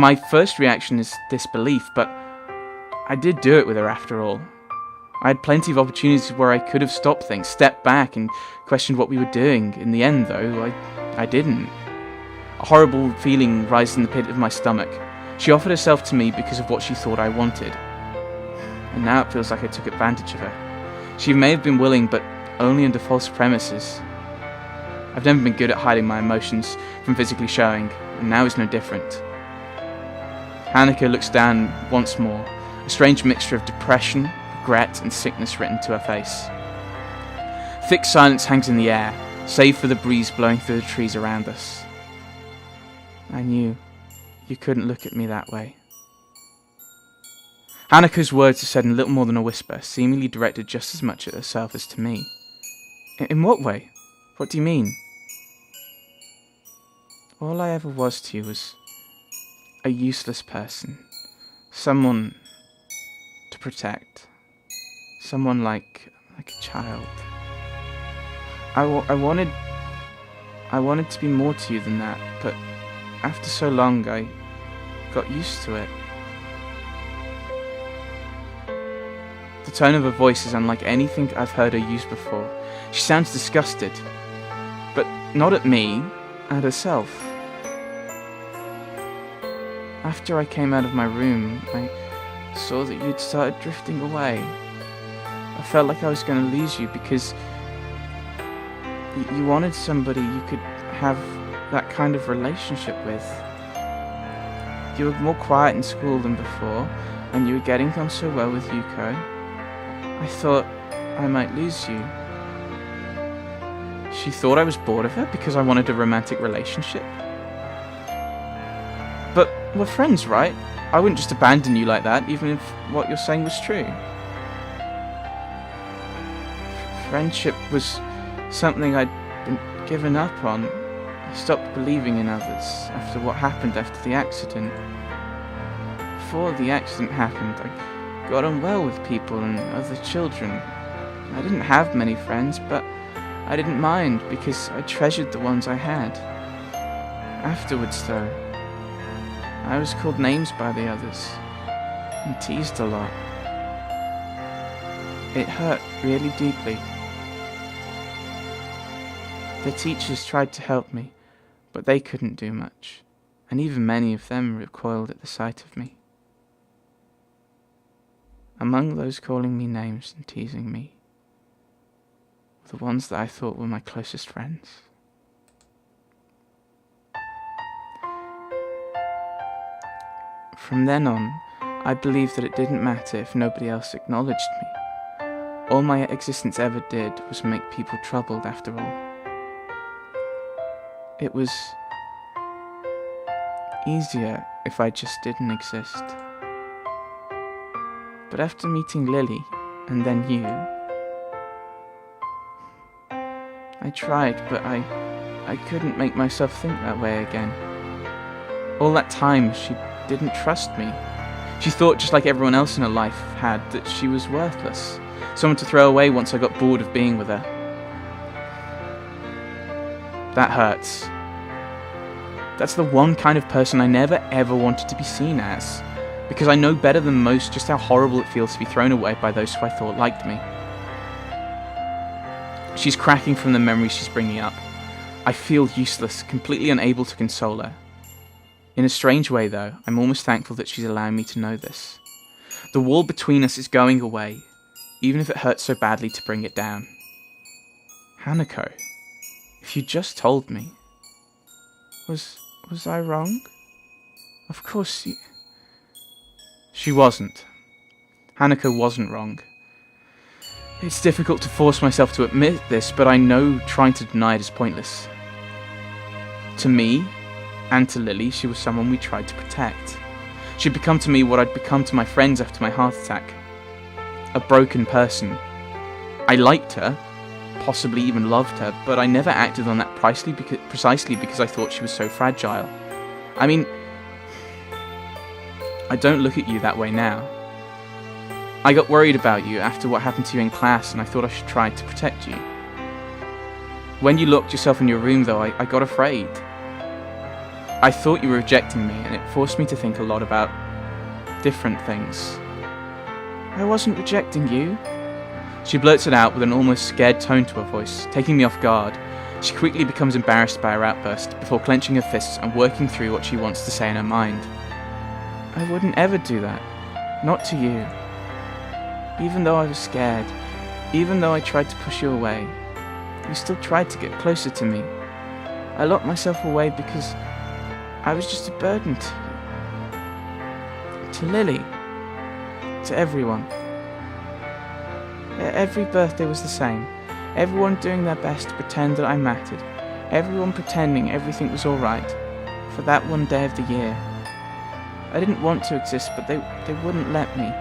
My first reaction is disbelief, but I did do it with her after all. I had plenty of opportunities where I could have stopped things, stepped back and questioned what we were doing. In the end, though, I didn't. A horrible feeling rised in the pit of my stomach. She offered herself to me because of what she thought I wanted. And now it feels like I took advantage of her. She may have been willing, but only under false premises. I've never been good at hiding my emotions from physically showing, and now is no different. Hanako looks down once more, a strange mixture of depression, regret, and sickness written to her face. Thick silence hangs in the air, save for the breeze blowing through the trees around us. I knew you couldn't look at me that way. Hanako's words are said in little more than a whisper, seemingly directed just as much at herself as to me. In what way? What do you mean? All I ever was to you was a useless person. Someone to protect. Someone like a child. I wanted to be more to you than that, but after so long I got used to it. The tone of her voice is unlike anything I've heard her use before. She sounds disgusted, but not at me, at herself. After I came out of my room, I saw that you'd started drifting away. I felt like I was going to lose you because you wanted somebody you could have that kind of relationship with. You were more quiet in school than before, and you were getting on so well with Yuko. I thought I might lose you. She thought I was bored of her because I wanted a romantic relationship. But we're friends, right? I wouldn't just abandon you like that, even if what you're saying was true. Friendship was something I'd been given up on. I stopped believing in others after what happened after the accident. Before the accident happened, I got on well with people and other children. I didn't have many friends, but I didn't mind because I treasured the ones I had. Afterwards, though, I was called names by the others and teased a lot. It hurt really deeply. The teachers tried to help me, but they couldn't do much, and even many of them recoiled at the sight of me. Among those calling me names and teasing me were the ones that I thought were my closest friends. From then on, I believed that it didn't matter if nobody else acknowledged me. All my existence ever did was make people troubled after all. It was easier if I just didn't exist. But after meeting Lily, and then you, I tried, but I couldn't make myself think that way again. All that time, she didn't trust me. She thought, just like everyone else in her life had, that she was worthless. Someone to throw away once I got bored of being with her. That hurts. That's the one kind of person I never ever wanted to be seen as, because I know better than most just how horrible it feels to be thrown away by those who I thought liked me. She's cracking from the memories she's bringing up. I feel useless, completely unable to console her. In a strange way, though, I'm almost thankful that she's allowing me to know this. The wall between us is going away, even if it hurts so badly to bring it down. Hanako, if you just told me. Was I wrong? Of course you... She wasn't. Hanako wasn't wrong. It's difficult to force myself to admit this, but I know trying to deny it is pointless. To me, and to Lily, she was someone we tried to protect. She'd become to me what I'd become to my friends after my heart attack. A broken person. I liked her, possibly even loved her, but I never acted on that precisely because I thought she was so fragile. I mean, I don't look at you that way now. I got worried about you after what happened to you in class, and I thought I should try to protect you. When you locked yourself in your room, though, I got afraid. I thought you were rejecting me, and it forced me to think a lot about different things. I wasn't rejecting you. She blurts it out with an almost scared tone to her voice, taking me off guard. She quickly becomes embarrassed by her outburst, before clenching her fists and working through what she wants to say in her mind. I wouldn't ever do that. Not to you. Even though I was scared, even though I tried to push you away, you still tried to get closer to me. I locked myself away because I was just a burden to you. To Lily. To everyone. Every birthday was the same. Everyone doing their best to pretend that I mattered. Everyone pretending everything was alright. For that one day of the year. I didn't want to exist, but they wouldn't let me.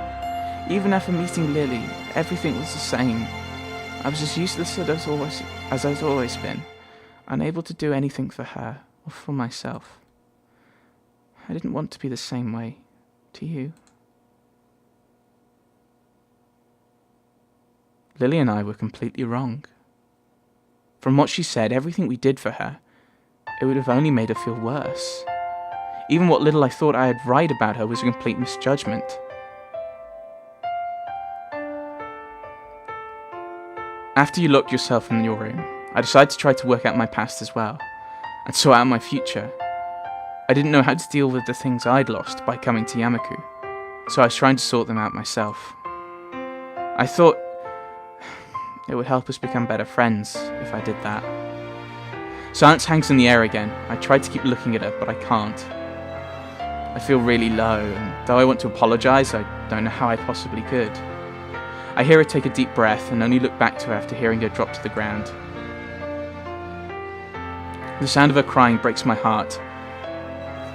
Even after meeting Lily, everything was the same. I was as useless as I've always been, unable to do anything for her or for myself. I didn't want to be the same way to you. Lily and I were completely wrong. From what she said, everything we did for her, it would have only made her feel worse. Even what little I thought I had right about her was a complete misjudgment. After you locked yourself in your room, I decided to try to work out my past as well, and sort out my future. I didn't know how to deal with the things I'd lost by coming to Yamaku, so I was trying to sort them out myself. I thought it would help us become better friends if I did that. Silence hangs in the air again. I tried to keep looking at her, but I can't. I feel really low, and though I want to apologise, I don't know how I possibly could. I hear her take a deep breath and only look back to her after hearing her drop to the ground. The sound of her crying breaks my heart.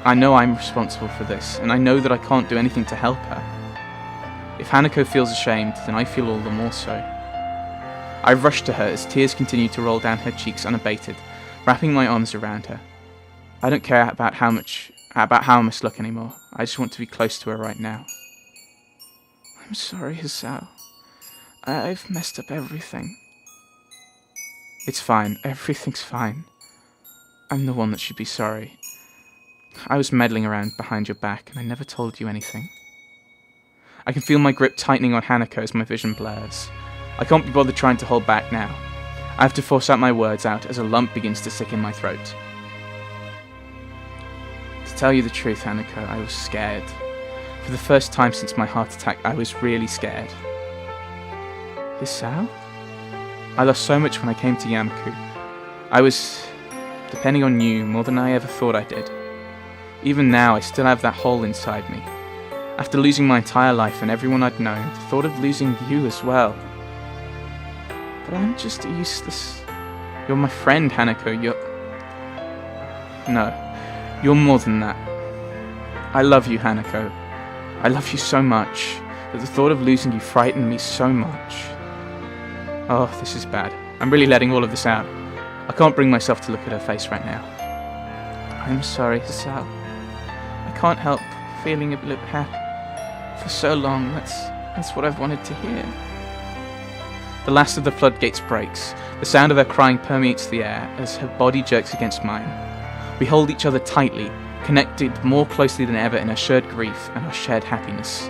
I know I'm responsible for this, and I know that I can't do anything to help her. If Hanako feels ashamed, then I feel all the more so. I rush to her as tears continue to roll down her cheeks unabated, wrapping my arms around her. I don't care about how I must look anymore. I just want to be close to her right now. I'm sorry, Hisao. I've messed up everything. It's fine. Everything's fine. I'm the one that should be sorry. I was meddling around behind your back, and I never told you anything. I can feel my grip tightening on Hanako as my vision blurs. I can't be bothered trying to hold back now. I have to force out my words out as a lump begins to stick in my throat. To tell you the truth, Hanako, I was scared. For the first time since my heart attack, I was really scared. Hisao? I lost so much when I came to Yamaku. I was depending on you more than I ever thought I did. Even now, I still have that hole inside me. After losing my entire life and everyone I'd known, the thought of losing you as well. But I'm just useless. You're my friend, Hanako. No, you're more than that. I love you, Hanako. I love you so much that the thought of losing you frightened me so much. Oh, this is bad. I'm really letting all of this out. I can't bring myself to look at her face right now. I'm sorry, Hisao. I can't help feeling a bit happy. For so long, that's what I've wanted to hear. The last of the floodgates breaks. The sound of her crying permeates the air as her body jerks against mine. We hold each other tightly, connected more closely than ever in our shared grief and our shared happiness.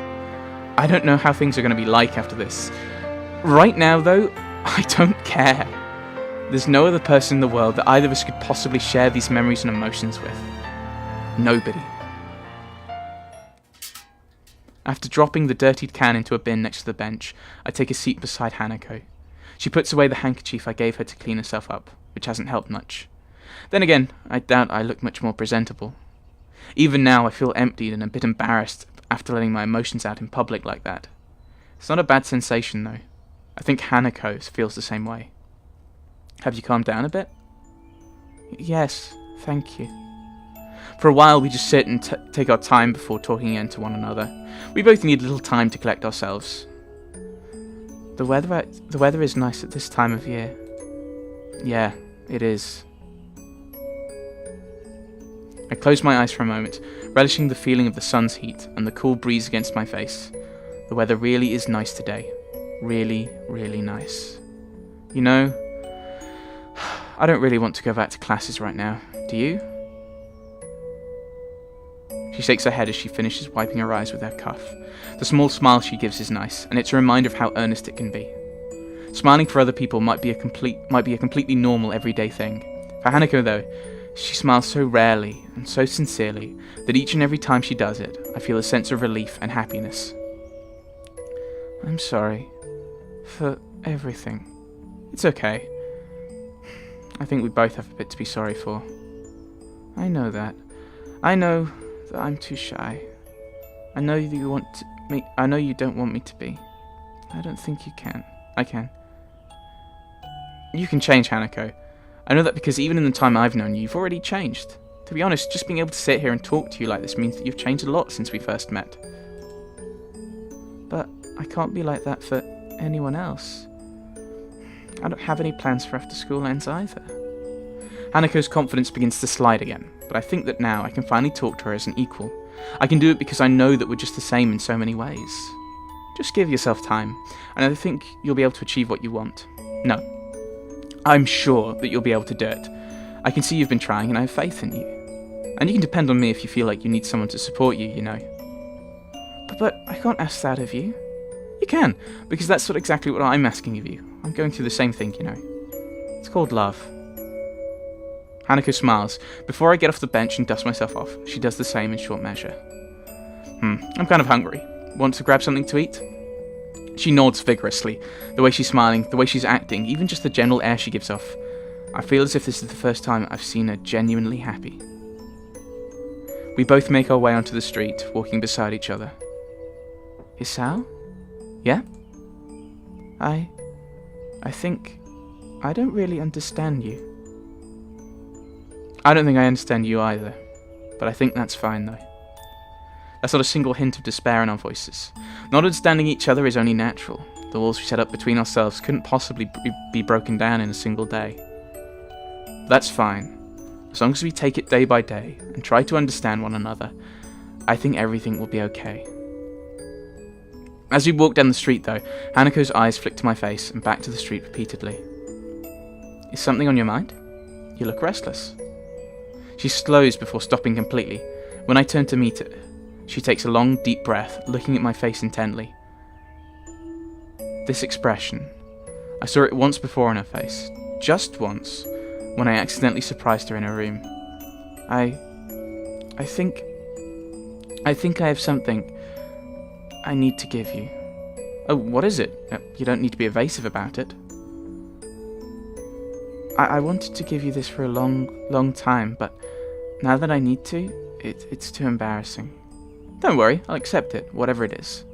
I don't know how things are going to be like after this. Right now, though, I don't care. There's no other person in the world that either of us could possibly share these memories and emotions with. Nobody. After dropping the dirtied can into a bin next to the bench, I take a seat beside Hanako. She puts away the handkerchief I gave her to clean herself up, which hasn't helped much. Then again, I doubt I look much more presentable. Even now, I feel emptied and a bit embarrassed after letting my emotions out in public like that. It's not a bad sensation, though. I think Hanako feels the same way. Have you calmed down a bit? Yes, thank you. For a while, we just sit and take our time before talking again to one another. We both need a little time to collect ourselves. The weather is nice at this time of year. Yeah, it is. I close my eyes for a moment, relishing the feeling of the sun's heat and the cool breeze against my face. The weather really is nice today. Really, really nice. You know, I don't really want to go back to classes right now. Do you? She shakes her head as she finishes wiping her eyes with her cuff. The small smile she gives is nice, and it's a reminder of how earnest it can be. Smiling for other people might be a completely normal, everyday thing. For Hanako, though, she smiles so rarely and so sincerely that each and every time she does it, I feel a sense of relief and happiness. I'm sorry for everything. It's okay. I think we both have a bit to be sorry for. I know that. I know that I'm too shy. I know that you want me. I know you don't want me to be. I don't think you can. I can. You can change, Hanako. I know that because even in the time I've known you, you've already changed. To be honest, just being able to sit here and talk to you like this means that you've changed a lot since we first met. But I can't be like that for anyone else. I don't have any plans for after school ends either. Hanako's confidence begins to slide again, but I think that now I can finally talk to her as an equal. I can do it because I know that we're just the same in so many ways. Just give yourself time, and I think you'll be able to achieve what you want. No. I'm sure that you'll be able to do it. I can see you've been trying, and I have faith in you. And you can depend on me if you feel like you need someone to support you, you know. But I can't ask that of you. You can, because that's exactly what I'm asking of you. I'm going through the same thing, you know. It's called love. Hanako smiles. Before I get off the bench and dust myself off, she does the same in short measure. I'm kind of hungry. Want to grab something to eat? She nods vigorously. The way she's smiling, the way she's acting, even just the general air she gives off. I feel as if this is the first time I've seen her genuinely happy. We both make our way onto the street, walking beside each other. Hisao? Yeah? I think I don't really understand you. I don't think I understand you either, but I think that's fine though. That's not a single hint of despair in our voices. Not understanding each other is only natural. The walls we set up between ourselves couldn't possibly be broken down in a single day. That's fine. As long as we take it day by day and try to understand one another, I think everything will be okay. As we walk down the street though, Hanako's eyes flick to my face and back to the street repeatedly. Is something on your mind? You look restless. She slows before stopping completely. When I turn to meet her, she takes a long, deep breath, looking at my face intently. This expression, I saw it once before on her face, just once, when I accidentally surprised her in her room. I think I have something I need to give you. Oh, what is it? You don't need to be evasive about it. I wanted to give you this for a long time, but now that I need to, it's too embarrassing. Don't worry, I'll accept it, whatever it is.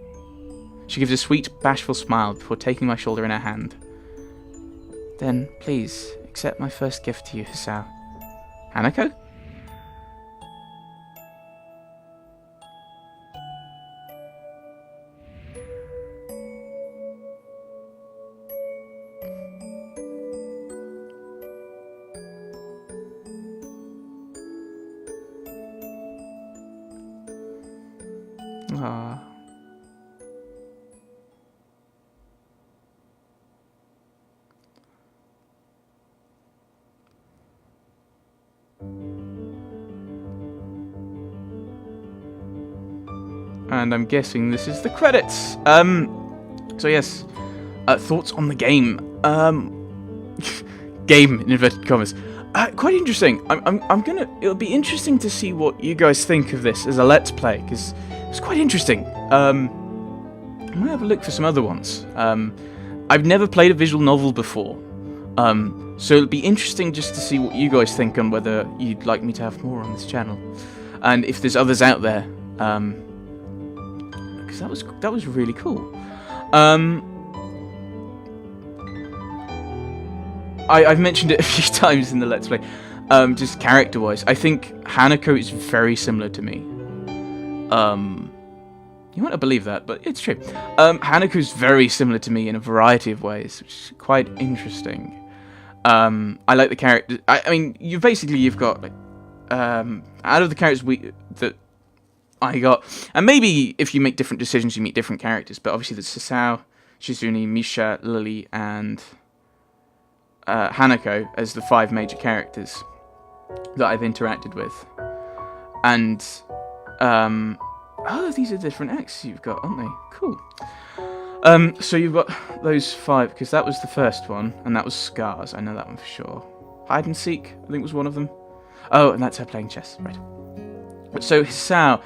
She gives a sweet, bashful smile before taking my shoulder in her hand. Then, please, accept my first gift to you, Hisao. Hanako? Ah. And I'm guessing this is the credits. So yes, thoughts on the game. Game in inverted commas. Quite interesting. It'll be interesting to see what you guys think of this as a let's play, because it's quite interesting. I might have a look for some other ones. I've never played a visual novel before, so it'll be interesting just to see what you guys think on whether you'd like me to have more on this channel, and if there's others out there. Because that was really cool. I've mentioned it a few times in the let's play. Just character-wise, I think Hanako is very similar to me. You might not believe that, but it's true. Hanako's very similar to me in a variety of ways, which is quite interesting. I like the character. I mean, you've got like, out of the characters that I got, and maybe if you make different decisions, you meet different characters. But obviously, there's Hisao, Shizune, Misha, Lily, and Hanako as the 5 major characters that I've interacted with, and Oh, these are different acts you've got, aren't they? Cool. So you've got those 5, because that was the first one, and that was Scars. I know that one for sure. Hide and Seek, I think was one of them. Oh, and that's her playing chess, right. So Hisao,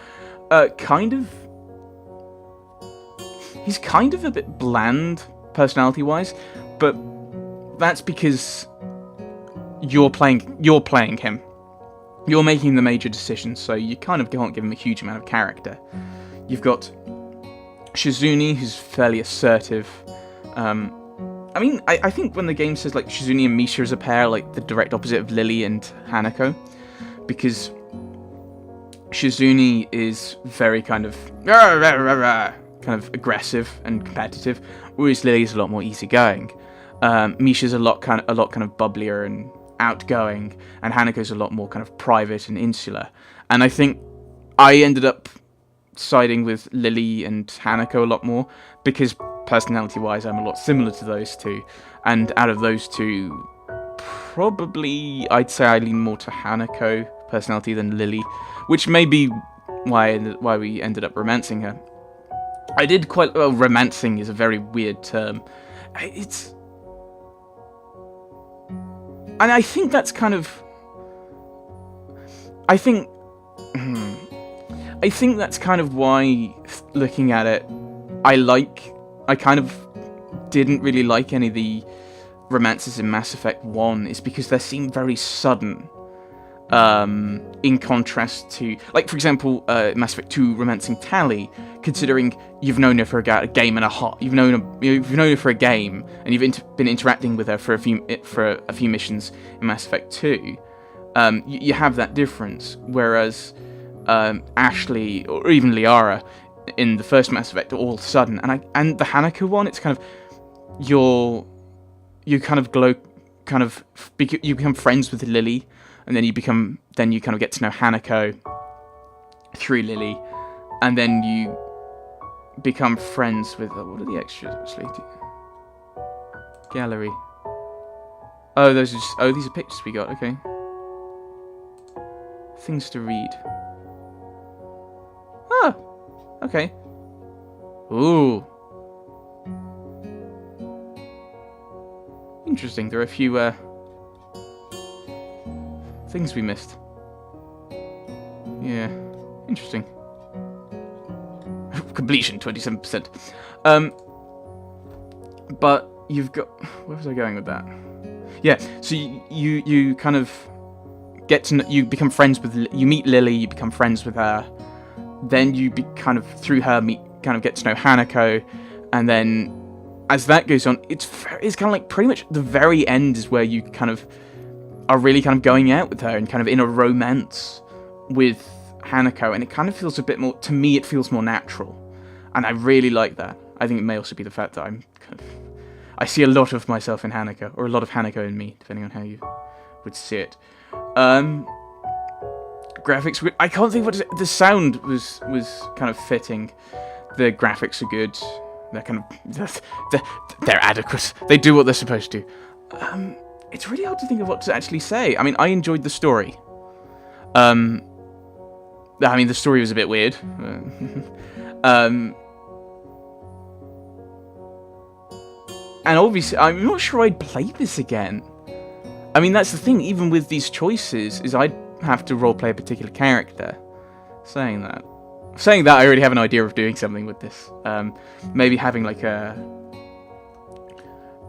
he's kind of a bit bland, personality-wise, but that's because you're playing him. You're making the major decisions, so you kind of can't give him a huge amount of character. You've got Shizune, who's fairly assertive. I mean, I think when the game says, like, Shizune and Misha as a pair, like, the direct opposite of Lily and Hanako, because Shizune is very kind of aggressive and competitive, whereas Lily's a lot more easygoing. Misha's a lot kind of bubblier and outgoing, and Hanako's a lot more kind of private and insular. And I think I ended up siding with Lily and Hanako a lot more, because personality-wise I'm a lot similar to those two, and out of those two, probably I'd say I lean more to Hanako personality than Lily, which may be why we ended up romancing her. I did quite well. Romancing is a very weird term. And I think that's kind of... I think that's kind of why, looking at it, I kind of didn't really like any of the romances in Mass Effect 1, is because they seem very sudden. In contrast to, like, for example, Mass Effect 2 romancing Tali, considering you've known her for a game and a half, you've known her for a game, and you've been interacting with her for a few missions in Mass Effect 2. You have that difference, whereas Ashley or even Liara in the first Mass Effect are all sudden, and the Hanako one, it's kind of you become friends with Lily, and then you kind of get to know Hanako through Lily, and then you become friends with... what are the extras, actually? Gallery. Oh, these are pictures we got, okay. Things to read. Ah, okay. Ooh. Interesting, there are a few, things we missed. Yeah, interesting. Completion, 27%. But you've got... Where was I going with that? Yeah, so you kind of get to know, you become friends with... You meet Lily, you become friends with her. Then you through her, kind of get to know Hanako. And then, as that goes on, it's kind of like pretty much the very end is where you kind of are really kind of going out with her and kind of in a romance with Hanako, and it kind of feels a bit more, to me, it feels more natural, and I really like that. I think it may also be the fact that I see a lot of myself in Hanako, or a lot of Hanako in me, depending on how you would see it. Graphics, I can't think what the sound was kind of fitting. The graphics are good. They're kind of they're adequate. They do what they're supposed to. It's really hard to think of what to actually say. I mean, I enjoyed the story. I mean, the story was a bit weird. And obviously, I'm not sure I'd play this again. I mean, that's the thing, even with these choices, is I'd have to roleplay a particular character. Saying that, I already have an idea of doing something with this. Maybe having like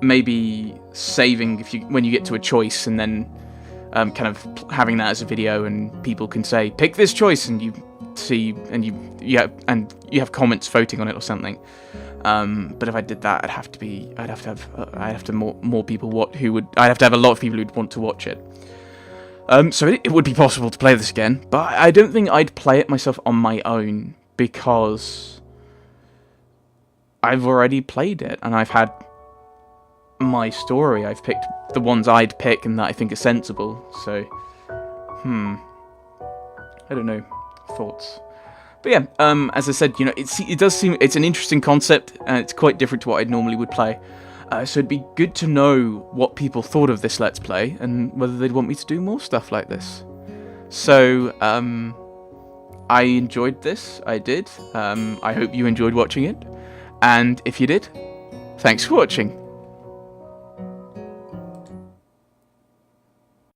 maybe saving when you get to a choice, and then kind of having that as a video, and people can say pick this choice, and you see, and you have comments voting on it or something. But if I did that, I'd have to have more people I'd have to have a lot of people who'd want to watch it. So it would be possible to play this again, but I don't think I'd play it myself on my own, because I've already played it, and I've had my story. I've picked the ones I'd pick and that I think are sensible, so I don't know, thoughts. But yeah, as I said, it does seem, it's an interesting concept, and it's quite different to what I normally would play. So it'd be good to know what people thought of this Let's Play, and whether they'd want me to do more stuff like this. So, I enjoyed this. I did. I hope you enjoyed watching it. And if you did, thanks for watching.